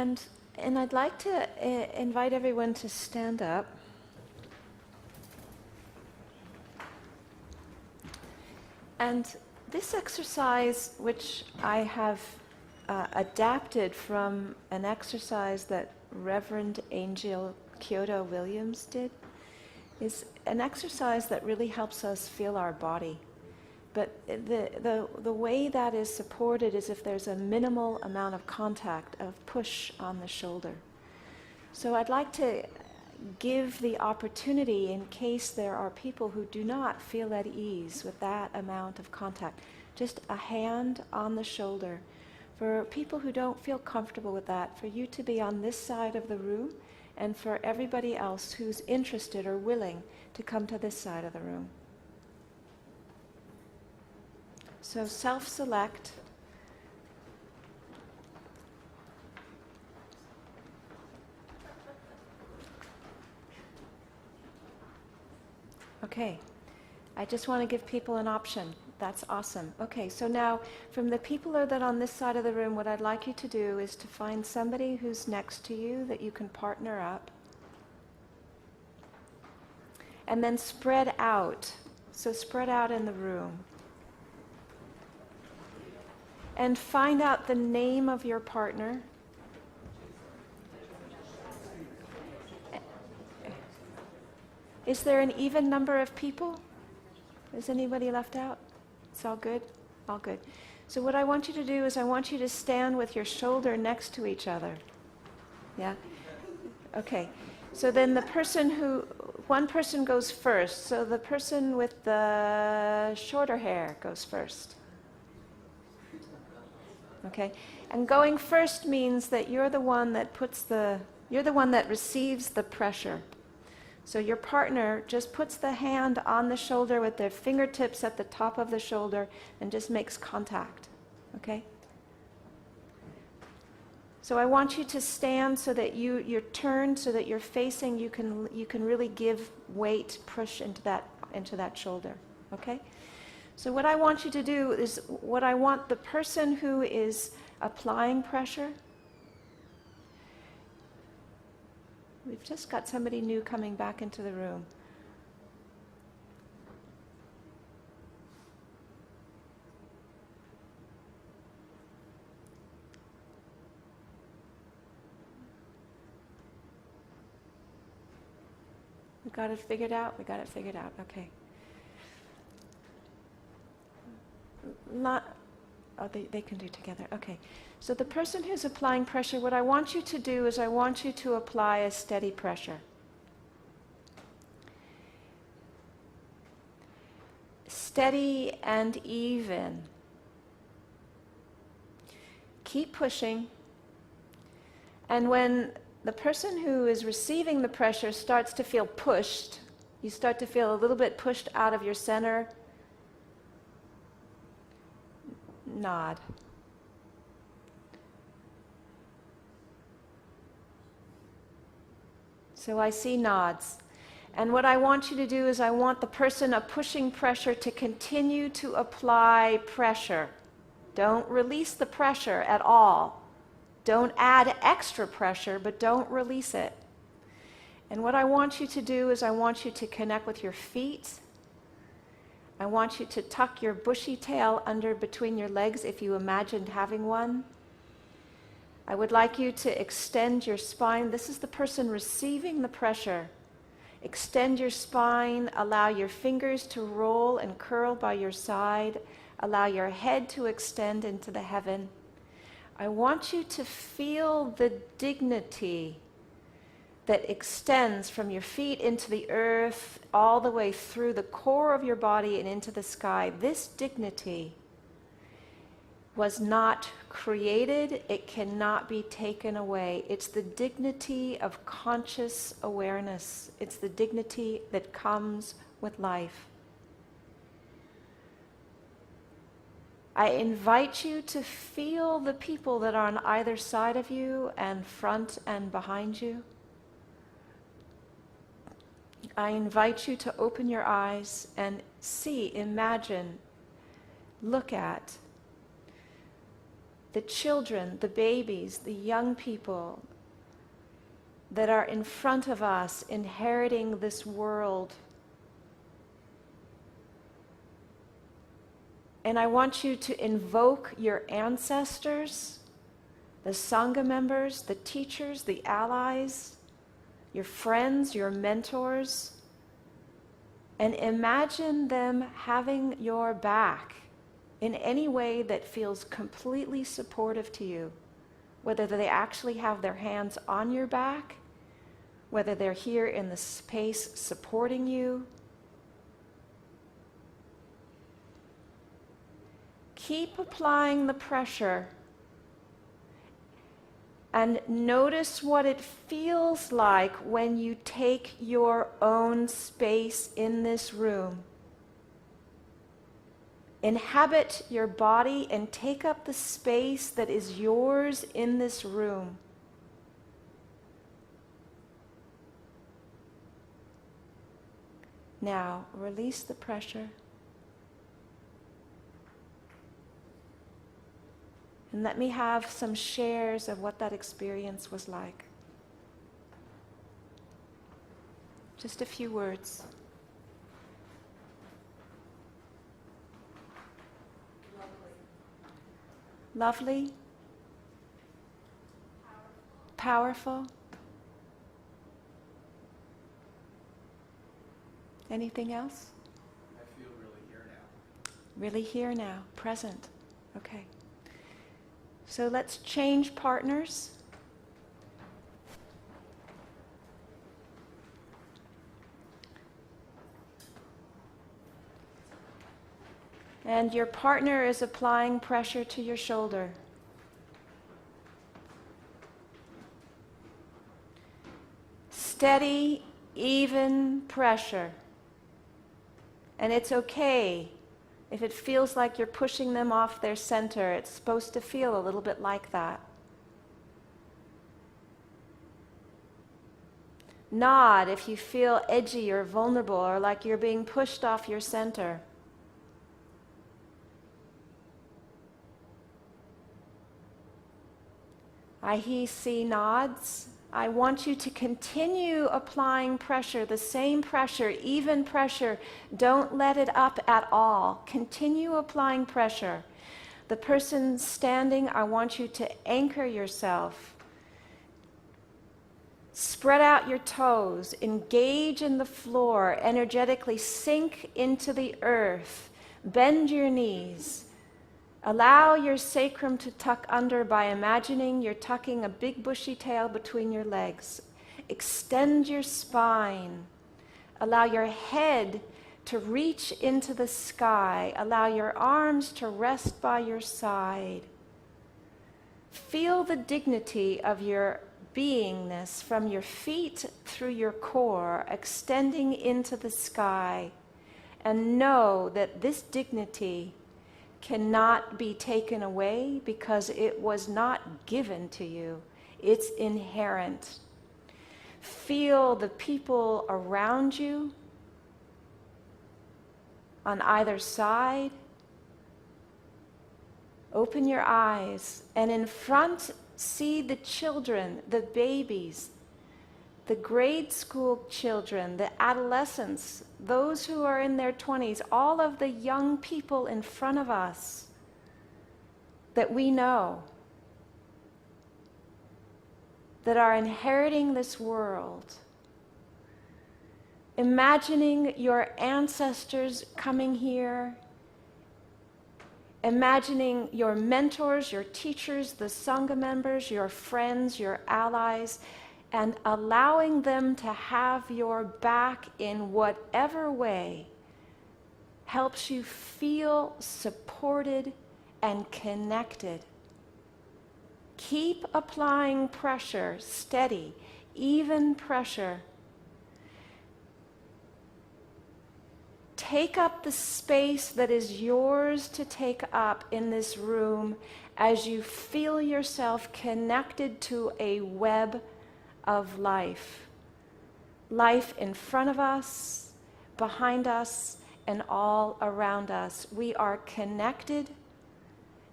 And I'd like to invite everyone to stand up. And this exercise, which I have adapted from an exercise that Reverend Angel Kyoto Williams did, is an exercise that really helps us feel our body. But the way that is supported is if there's a minimal amount of contact, of push on the shoulder. So I'd like to give the opportunity, in case there are people who do not feel at ease with that amount of contact, just a hand on the shoulder. For people who don't feel comfortable with that, for you to be on this side of the room, and for everybody else who's interested or willing to come to this side of the room. So self-select. Okay, I just want to give people an option. That's awesome. Okay, so now from the people that are on this side of the room, what I'd like you to do is to find somebody who's next to you that you can partner up. And then spread out. So spread out in the room. And find out the name of your partner. Is there an even number of people? Is anybody left out? It's all good? All good. So what I want you to do is I want you to stand with your shoulder next to each other. Yeah? Okay. So then one person goes first. So the person with the shorter hair goes first. Okay? And going first means that you're the one that receives the pressure. So your partner just puts the hand on the shoulder with their fingertips at the top of the shoulder and just makes contact. Okay? So I want you to stand so that you're turned, so that you're facing, you can really give weight, push into that shoulder. Okay? So what I want you to do is, what I want the person who is applying pressure. We've just got somebody new coming back into the room. We got it figured out? We got it figured out, okay. They can do together, okay. So the person who's applying pressure, what I want you to do is I want you to apply a steady pressure. Steady and even. Keep pushing. And when the person who is receiving the pressure starts to feel pushed, you start to feel a little bit pushed out of your center, nod. So I see nods. And what I want you to do is I want the person pushing pressure to continue to apply pressure. Don't release the pressure at all. Don't add extra pressure, but don't release it. And what I want you to do is I want you to connect with your feet. I want you to tuck your bushy tail under between your legs if you imagined having one. I would like you to extend your spine. This is the person receiving the pressure. Extend your spine. Allow your fingers to roll and curl by your side. Allow your head to extend into the heaven. I want you to feel the dignity that extends from your feet into the earth, all the way through the core of your body and into the sky. This dignity was not created, it cannot be taken away. It's the dignity of conscious awareness. It's the dignity that comes with life. I invite you to feel the people that are on either side of you and front and behind you. I invite you to open your eyes and see, imagine, look at the children, the babies, the young people that are in front of us, inheriting this world. And I want you to invoke your ancestors, the Sangha members, the teachers, the allies, your friends, your mentors, and imagine them having your back in any way that feels completely supportive to you, whether they actually have their hands on your back, whether they're here in the space supporting you. Keep applying the pressure and notice what it feels like when you take your own space in this room. Inhabit your body and take up the space that is yours in this room. Now, release the pressure. And let me have some shares of what that experience was like. Just a few words. Lovely? Powerful? Anything else? I feel really here now. Really here now, present. Okay. So let's change partners. And your partner is applying pressure to your shoulder. Steady, even pressure. And it's okay if it feels like you're pushing them off their center. It's supposed to feel a little bit like that. Nod if you feel edgy or vulnerable or like you're being pushed off your center. I see nods. I want you to continue applying pressure, the same pressure, even pressure. Don't let it up at all. Continue applying pressure. The person standing, I want you to anchor yourself. Spread out your toes. Engage in the floor. Energetically sink into the earth. Bend your knees. Allow your sacrum to tuck under by imagining you're tucking a big bushy tail between your legs. Extend your spine. Allow your head to reach into the sky. Allow your arms to rest by your side. Feel the dignity of your beingness from your feet through your core, extending into the sky. And know that this dignity cannot be taken away because it was not given to you. It's inherent. Feel the people around you on either side. Open your eyes, and in front, see the children, the babies, the grade school children, the adolescents, those who are in their 20s, all of the young people in front of us that we know, that are inheriting this world. Imagining your ancestors coming here, imagining your mentors, your teachers, the Sangha members, your friends, your allies, and allowing them to have your back in whatever way helps you feel supported and connected. Keep applying pressure, steady, even pressure. Take up the space that is yours to take up in this room as you feel yourself connected to a web of life. Life in front of us, behind us, and all around us. We are connected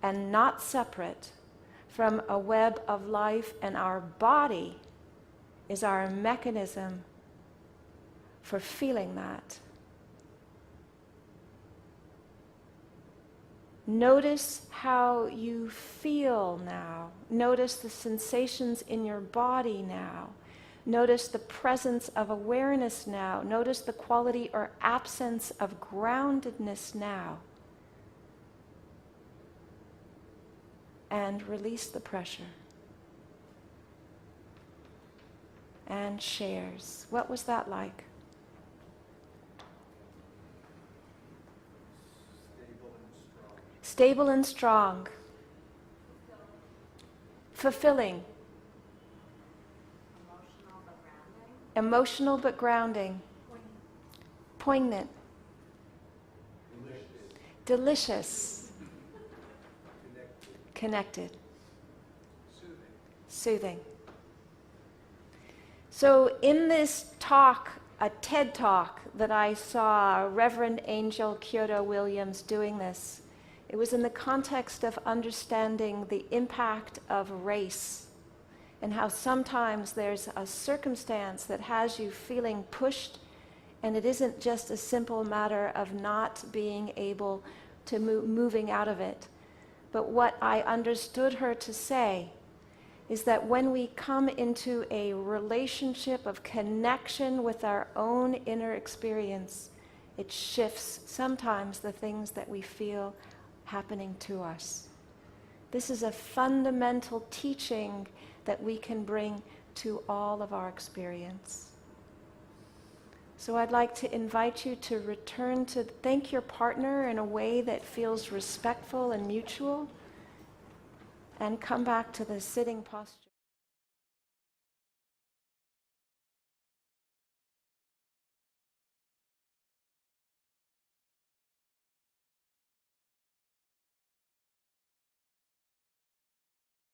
and not separate. from a web of life, and our body is our mechanism for feeling that. Notice how you feel now. Notice the sensations in your body now. Notice the presence of awareness now. Notice the quality or absence of groundedness now. And release the pressure. And shares. What was that like? Stable and strong. Fulfilling. Emotional but grounding. Poignant. Delicious. Connected. Soothing. So in this talk, a TED talk that I saw Reverend Angel Kyoto Williams doing this, it was in the context of understanding the impact of race and how sometimes there's a circumstance that has you feeling pushed, and it isn't just a simple matter of not being able to moving out of it. But what I understood her to say is that when we come into a relationship of connection with our own inner experience, it shifts sometimes the things that we feel happening to us. This is a fundamental teaching that we can bring to all of our experience. So I'd like to invite you to return to thank your partner in a way that feels respectful and mutual, and come back to the sitting posture.